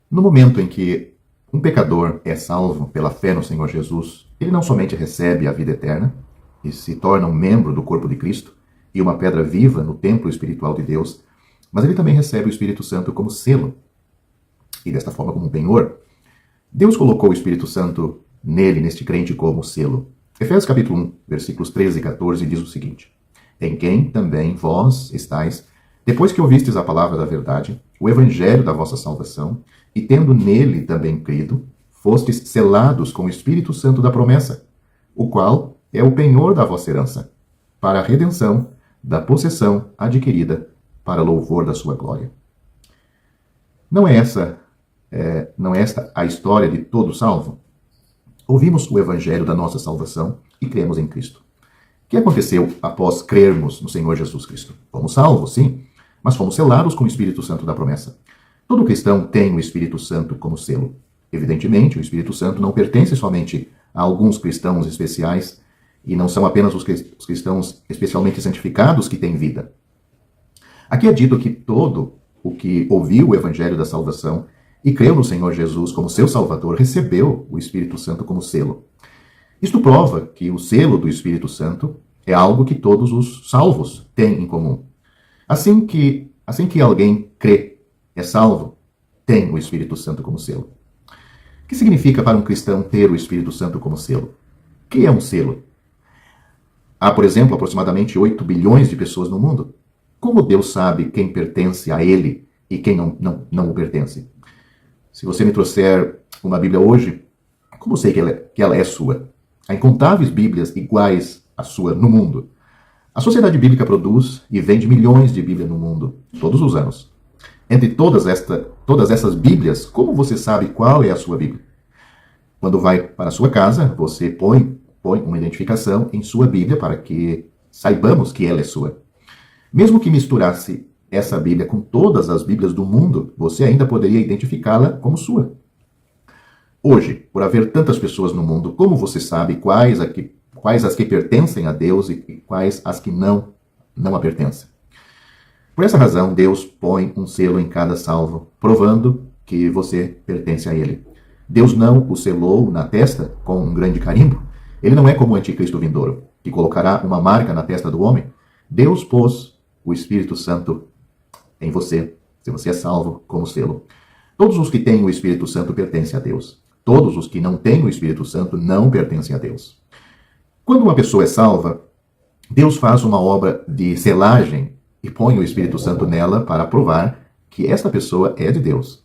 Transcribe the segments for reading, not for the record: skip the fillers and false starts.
No momento em que um pecador é salvo pela fé no Senhor Jesus, ele não somente recebe a vida eterna e se torna um membro do corpo de Cristo e uma pedra viva no templo espiritual de Deus, mas ele também recebe o Espírito Santo como selo e desta forma como um penhor. Deus colocou o Espírito Santo nele, neste crente, como selo. Efésios capítulo 1, versículos 13 e 14 diz o seguinte: em quem também vós estáis, depois que ouvistes a palavra da verdade, o evangelho da vossa salvação, e tendo nele também crido, fostes selados com o Espírito Santo da promessa, o qual é o penhor da vossa herança, para a redenção da possessão adquirida para louvor da sua glória. Não é esta a história de todo salvo? Ouvimos o evangelho da nossa salvação e cremos em Cristo. O que aconteceu após crermos no Senhor Jesus Cristo? Fomos salvos, sim, mas fomos selados com o Espírito Santo da promessa. Todo cristão tem o Espírito Santo como selo. Evidentemente, o Espírito Santo não pertence somente a alguns cristãos especiais e não são apenas os cristãos especialmente santificados que têm vida. Aqui é dito que todo o que ouviu o evangelho da salvação e creu no Senhor Jesus como seu Salvador recebeu o Espírito Santo como selo. Isto prova que o selo do Espírito Santo é algo que todos os salvos têm em comum. Assim que alguém crê, é salvo, tem o Espírito Santo como selo. O que significa para um cristão ter o Espírito Santo como selo? O que é um selo? Há, por exemplo, aproximadamente 8 bilhões de pessoas no mundo. Como Deus sabe quem pertence a Ele e quem não o pertence? Se você me trouxer uma Bíblia hoje, como sei que ela é sua? Há incontáveis Bíblias iguais à sua no mundo. A Sociedade Bíblica produz e vende milhões de Bíblias no mundo, todos os anos. Entre todas essas Bíblias, como você sabe qual é a sua Bíblia? Quando vai para a sua casa, você põe uma identificação em sua Bíblia para que saibamos que ela é sua. Mesmo que misturasse essa Bíblia com todas as Bíblias do mundo, você ainda poderia identificá-la como sua. Hoje, por haver tantas pessoas no mundo, como você sabe quais as que pertencem a Deus e quais as que não a pertencem? Por essa razão, Deus põe um selo em cada salvo, provando que você pertence a Ele. Deus não o selou na testa com um grande carimbo. Ele não é como o anticristo vindouro, que colocará uma marca na testa do homem. Deus pôs o Espírito Santo em você, se você é salvo, como selo. Todos os que têm o Espírito Santo pertencem a Deus. Todos os que não têm o Espírito Santo não pertencem a Deus. Quando uma pessoa é salva, Deus faz uma obra de selagem e põe o Espírito Santo nela para provar que esta pessoa é de Deus.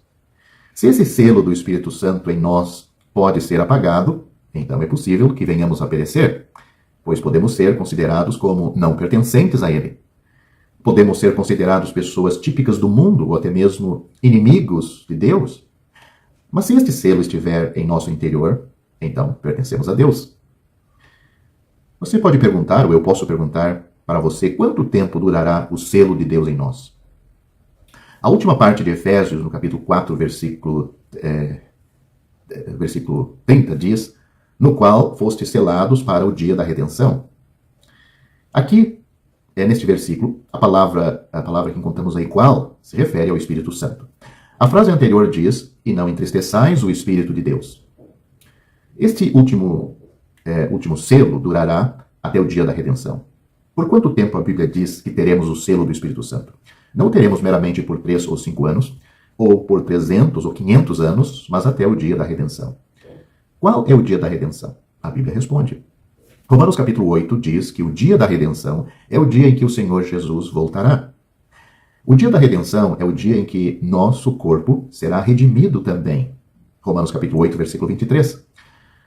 Se esse selo do Espírito Santo em nós pode ser apagado, então é possível que venhamos a perecer, pois podemos ser considerados como não pertencentes a Ele. Podemos ser considerados pessoas típicas do mundo ou até mesmo inimigos de Deus. Mas se este selo estiver em nosso interior, então pertencemos a Deus. Você pode perguntar, ou eu posso perguntar para você, quanto tempo durará o selo de Deus em nós? A última parte de Efésios, no capítulo 4, versículo 30, diz: no qual fostes selados para o dia da redenção. Aqui, neste versículo, a palavra que encontramos aí, qual, se refere ao Espírito Santo. A frase anterior diz: e não entristeçais o Espírito de Deus. Este último selo durará até o dia da redenção. Por quanto tempo a Bíblia diz que teremos o selo do Espírito Santo? Não teremos meramente por 3 ou 5 anos, ou por 300 ou 500 anos, mas até o dia da redenção. Qual é o dia da redenção? A Bíblia responde. Romanos capítulo 8 diz que o dia da redenção é o dia em que o Senhor Jesus voltará. O dia da redenção é o dia em que nosso corpo será redimido também. Romanos capítulo 8, versículo 23.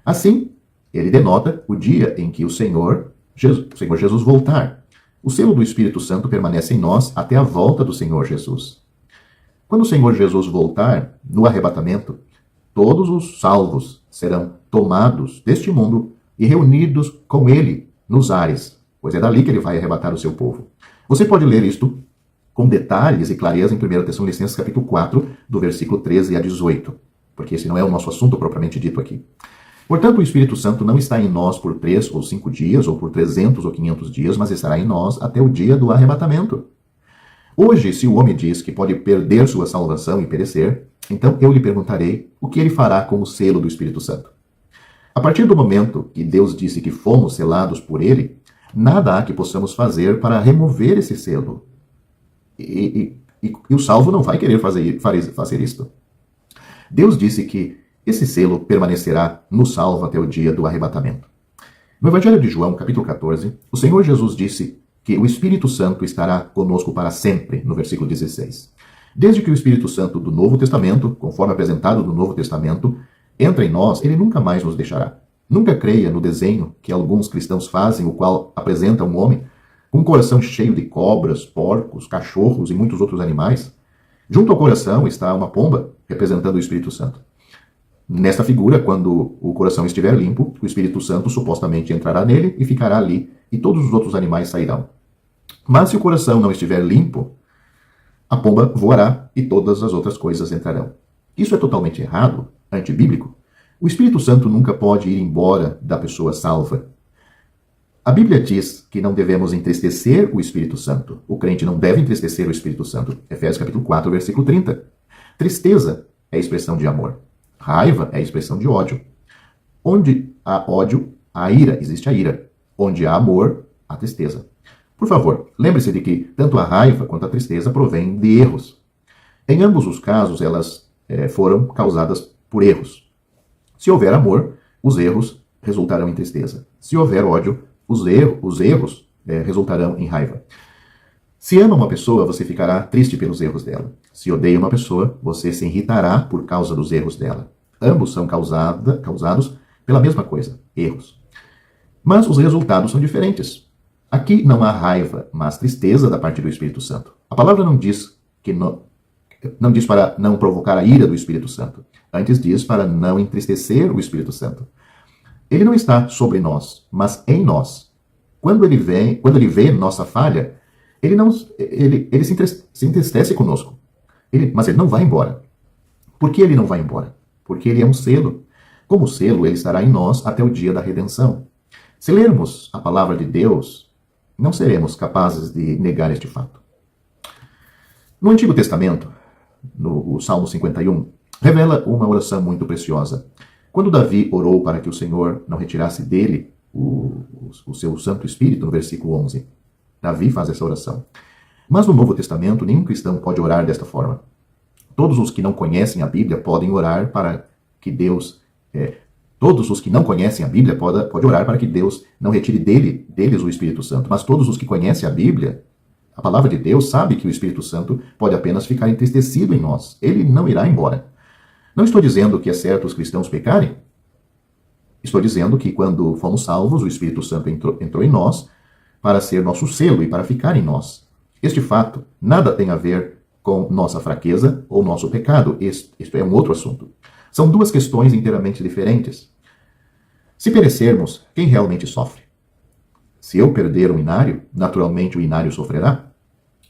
Assim, ele denota o dia em que o Senhor Jesus voltar. O selo do Espírito Santo permanece em nós até a volta do Senhor Jesus. Quando o Senhor Jesus voltar, no arrebatamento, todos os salvos serão tomados deste mundo e reunidos com ele nos ares, pois é dali que ele vai arrebatar o seu povo. Você pode ler isto com detalhes e clareza em 1 Tessalonicenses capítulo 4, do versículo 13 a 18, porque esse não é o nosso assunto propriamente dito aqui. Portanto, o Espírito Santo não está em nós por 3 ou 5 dias, ou por 300 ou 500 dias, mas estará em nós até o dia do arrebatamento. Hoje, se o homem diz que pode perder sua salvação e perecer, Então eu lhe perguntarei o que ele fará com o selo do Espírito Santo. A partir do momento que Deus disse que fomos selados por ele, nada há que possamos fazer para remover esse selo. E o salvo não vai querer fazer isto. Deus disse que esse selo permanecerá no salvo até o dia do arrebatamento. No Evangelho de João, capítulo 14, o Senhor Jesus disse que o Espírito Santo estará conosco para sempre, no versículo 16. Desde que o Espírito Santo do Novo Testamento, conforme apresentado no Novo Testamento, entra em nós, ele nunca mais nos deixará. Nunca creia no desenho que alguns cristãos fazem, o qual apresenta um homem com um coração cheio de cobras, porcos, cachorros e muitos outros animais. Junto ao coração está uma pomba, representando o Espírito Santo. Nesta figura, quando o coração estiver limpo, o Espírito Santo supostamente entrará nele e ficará ali, e todos os outros animais sairão. Mas se o coração não estiver limpo, a pomba voará e todas as outras coisas entrarão. Isso é totalmente errado, antibíblico. O Espírito Santo nunca pode ir embora da pessoa salva. A Bíblia diz que não devemos entristecer o Espírito Santo. O crente não deve entristecer o Espírito Santo. Efésios capítulo 4, versículo 30. Tristeza é expressão de amor. Raiva é expressão de ódio. Onde há ódio, há ira, existe a ira. Onde há amor, há tristeza. Por favor, lembre-se de que tanto a raiva quanto a tristeza provêm de erros. Em ambos os casos, elas foram causadas por erros. Se houver amor, os erros resultarão em tristeza. Se houver ódio, os erros resultarão em raiva. Se ama uma pessoa, você ficará triste pelos erros dela. Se odeia uma pessoa, você se irritará por causa dos erros dela. Ambos são causados pela mesma coisa, erros. Mas os resultados são diferentes. Aqui não há raiva, mas tristeza da parte do Espírito Santo. A palavra não diz para não provocar a ira do Espírito Santo. Antes diz para não entristecer o Espírito Santo. Ele não está sobre nós, mas em nós. Quando ele vê nossa falha, ele se entristece conosco. Mas ele não vai embora. Por que ele não vai embora? Porque ele é um selo. Como selo, ele estará em nós até o dia da redenção. Se lermos a palavra de Deus, não seremos capazes de negar este fato. No Antigo Testamento, no Salmo 51, revela uma oração muito preciosa. Quando Davi orou para que o Senhor não retirasse dele o seu Santo Espírito, no versículo 11, Davi faz essa oração. Mas no Novo Testamento, nenhum cristão pode orar desta forma. Todos os que não conhecem a Bíblia podem orar para que Deus... todos os que não conhecem a Bíblia podem orar para que Deus não retire deles o Espírito Santo. Mas todos os que conhecem a Bíblia, a palavra de Deus, sabe que o Espírito Santo pode apenas ficar entristecido em nós. Ele não irá embora. Não estou dizendo que é certo os cristãos pecarem. Estou dizendo que quando fomos salvos, o Espírito Santo entrou em nós para ser nosso selo e para ficar em nós. Este fato nada tem a ver com nossa fraqueza ou nosso pecado. Isto é um outro assunto. São duas questões inteiramente diferentes. Se perecermos, quem realmente sofre? Se eu perder um inário, naturalmente o inário sofrerá.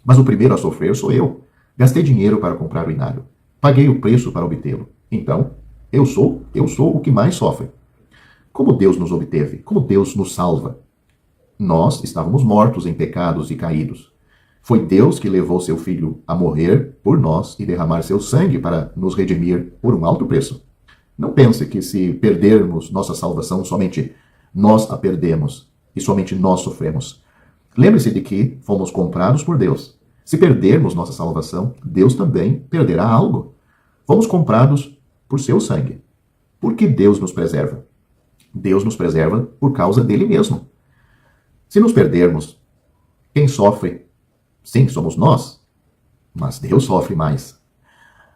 Mas o primeiro a sofrer sou eu. Gastei dinheiro para comprar o inário. Paguei o preço para obtê-lo. Então, eu sou o que mais sofre. Como Deus nos obteve? Como Deus nos salva? Nós estávamos mortos em pecados e caídos. Foi Deus que levou seu Filho a morrer por nós e derramar seu sangue para nos redimir por um alto preço. Não pense que se perdermos nossa salvação, somente nós a perdemos e somente nós sofremos. Lembre-se de que fomos comprados por Deus. Se perdermos nossa salvação, Deus também perderá algo. Fomos comprados por seu sangue. Por que Deus nos preserva? Deus nos preserva por causa dele mesmo. Se nos perdermos, quem sofre? Sim, somos nós, mas Deus sofre mais.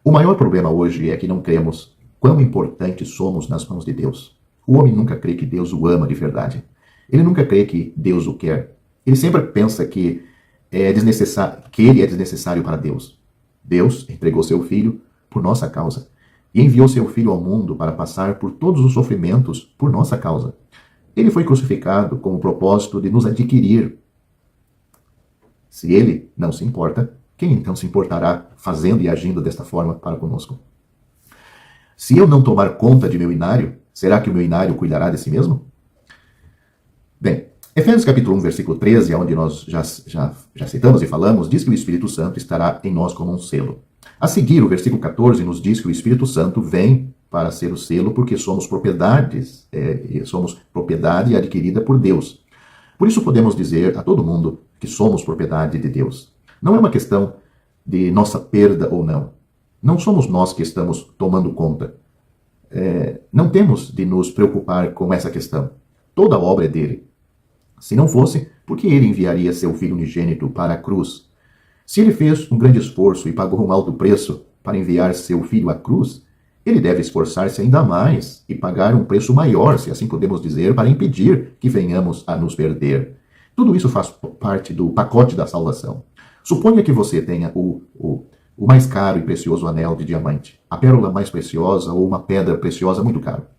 O maior problema hoje é que não cremos quão importantes somos nas mãos de Deus. O homem nunca crê que Deus o ama de verdade. Ele nunca crê que Deus o quer. Ele sempre pensa que ele é desnecessário para Deus. Deus entregou seu Filho por nossa causa e enviou seu Filho ao mundo para passar por todos os sofrimentos por nossa causa. Ele foi crucificado com o propósito de nos adquirir. Se ele não se importa, quem então se importará fazendo e agindo desta forma para conosco? Se eu não tomar conta de meu inário, será que o meu inário cuidará de si mesmo? Bem, Efésios capítulo 1, versículo 13, onde nós já citamos e falamos, diz que o Espírito Santo estará em nós como um selo. A seguir, o versículo 14 nos diz que o Espírito Santo vem para ser o selo porque somos somos propriedade adquirida por Deus. Por isso podemos dizer a todo mundo que somos propriedade de Deus. Não é uma questão de nossa perda ou não. Não somos nós que estamos tomando conta. Não temos de nos preocupar com essa questão. Toda a obra é dele. Se não fosse, por que ele enviaria seu Filho unigênito para a cruz? Se ele fez um grande esforço e pagou um alto preço para enviar seu Filho à cruz, ele deve esforçar-se ainda mais e pagar um preço maior, se assim podemos dizer, para impedir que venhamos a nos perder. Tudo isso faz parte do pacote da salvação. Suponha que você tenha o mais caro e precioso anel de diamante, a pérola mais preciosa ou uma pedra preciosa muito cara.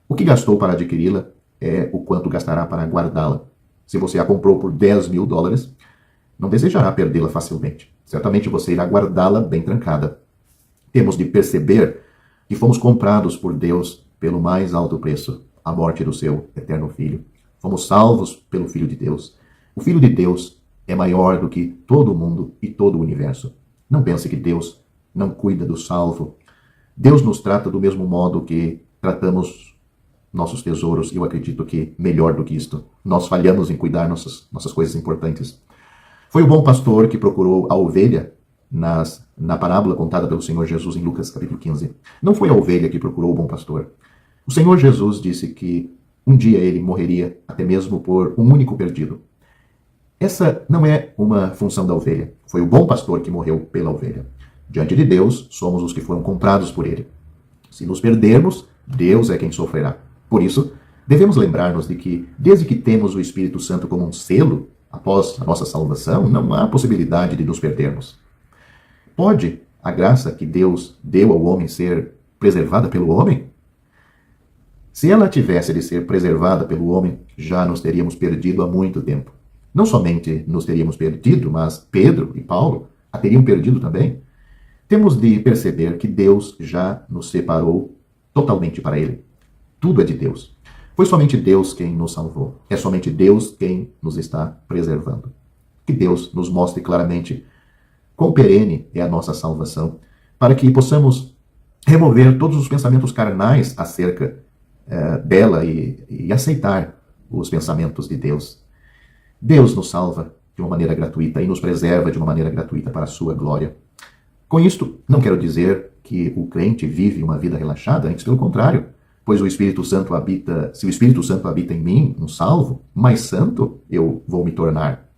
O que gastou para adquiri-la é o quanto gastará para guardá-la. Se você a comprou por $10.000, não desejará perdê-la facilmente. Certamente você irá guardá-la bem trancada. Temos de perceber que fomos comprados por Deus pelo mais alto preço, a morte do seu eterno Filho. Fomos salvos pelo Filho de Deus. O Filho de Deus é maior do que todo o mundo e todo o universo. Não pense que Deus não cuida do salvo. Deus nos trata do mesmo modo que tratamos nossos tesouros, e eu acredito que melhor do que isto. Nós falhamos em cuidar nossas coisas importantes. Foi o bom pastor que procurou a ovelha na parábola contada pelo Senhor Jesus em Lucas capítulo 15. Não foi a ovelha que procurou o bom pastor. O Senhor Jesus disse que um dia ele morreria até mesmo por um único perdido. Essa não é uma função da ovelha. Foi o bom pastor que morreu pela ovelha. Diante de Deus, somos os que foram comprados por ele. Se nos perdermos, Deus é quem sofrerá. Por isso, devemos lembrar-nos de que, desde que temos o Espírito Santo como um selo, após a nossa salvação, não há possibilidade de nos perdermos. Pode a graça que Deus deu ao homem ser preservada pelo homem? Se ela tivesse de ser preservada pelo homem, já nos teríamos perdido há muito tempo. Não somente nos teríamos perdido, mas Pedro e Paulo a teriam perdido também. Temos de perceber que Deus já nos separou totalmente para ele. Tudo é de Deus. Foi somente Deus quem nos salvou. É somente Deus quem nos está preservando. Que Deus nos mostre claramente quão perene é a nossa salvação, para que possamos remover todos os pensamentos carnais acerca dela e aceitar os pensamentos de Deus. Deus nos salva de uma maneira gratuita e nos preserva de uma maneira gratuita para a sua glória. Com isto, não quero dizer que o crente vive uma vida relaxada, antes pelo contrário, pois se o Espírito Santo habita em mim, um salvo, mais santo eu vou me tornar.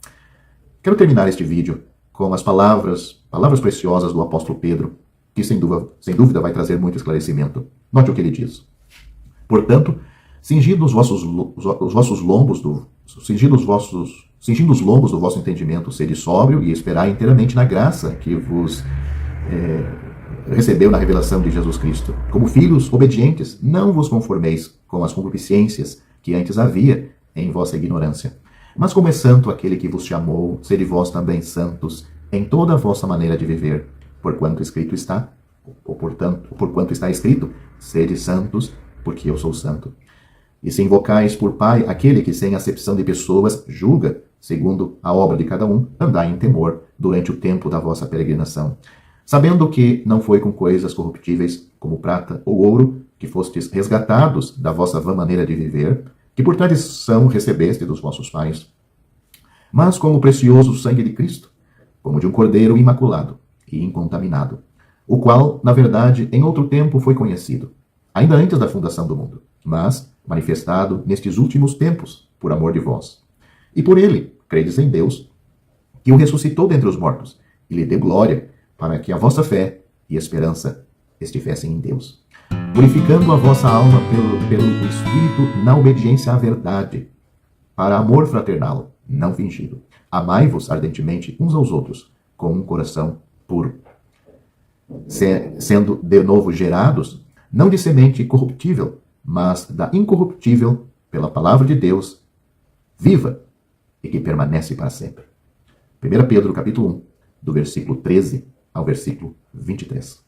Quero terminar este vídeo com as palavras preciosas do apóstolo Pedro, que sem dúvida vai trazer muito esclarecimento. Note o que ele diz. Portanto, cingindo os lombos do vosso entendimento, sede sóbrio e esperai inteiramente na graça que vos recebeu na revelação de Jesus Cristo. Como filhos obedientes, não vos conformeis com as concupiscências que antes havia em vossa ignorância. Mas como é santo aquele que vos chamou, sede vós também santos em toda a vossa maneira de viver, porquanto escrito está, porquanto está escrito, sede santos, porque eu sou santo. E se invocais por Pai aquele que sem acepção de pessoas julga, segundo a obra de cada um, andai em temor durante o tempo da vossa peregrinação, sabendo que não foi com coisas corruptíveis, como prata ou ouro, que fostes resgatados da vossa vã maneira de viver, que por tradição recebeste dos vossos pais, mas como o precioso sangue de Cristo, como de um cordeiro imaculado e incontaminado, o qual, na verdade, em outro tempo foi conhecido, ainda antes da fundação do mundo, mas manifestado nestes últimos tempos, por amor de vós. E por ele, credes em Deus, que o ressuscitou dentre os mortos, e lhe deu glória, para que a vossa fé e esperança estivessem em Deus, purificando a vossa alma pelo Espírito na obediência à verdade, para amor fraternal, não fingido. Amai-vos ardentemente uns aos outros, com um coração puro, sendo de novo gerados, não de semente corruptível, mas da incorruptível, pela palavra de Deus, viva e que permanece para sempre. 1 Pedro capítulo 1, do versículo 13 ao versículo 23.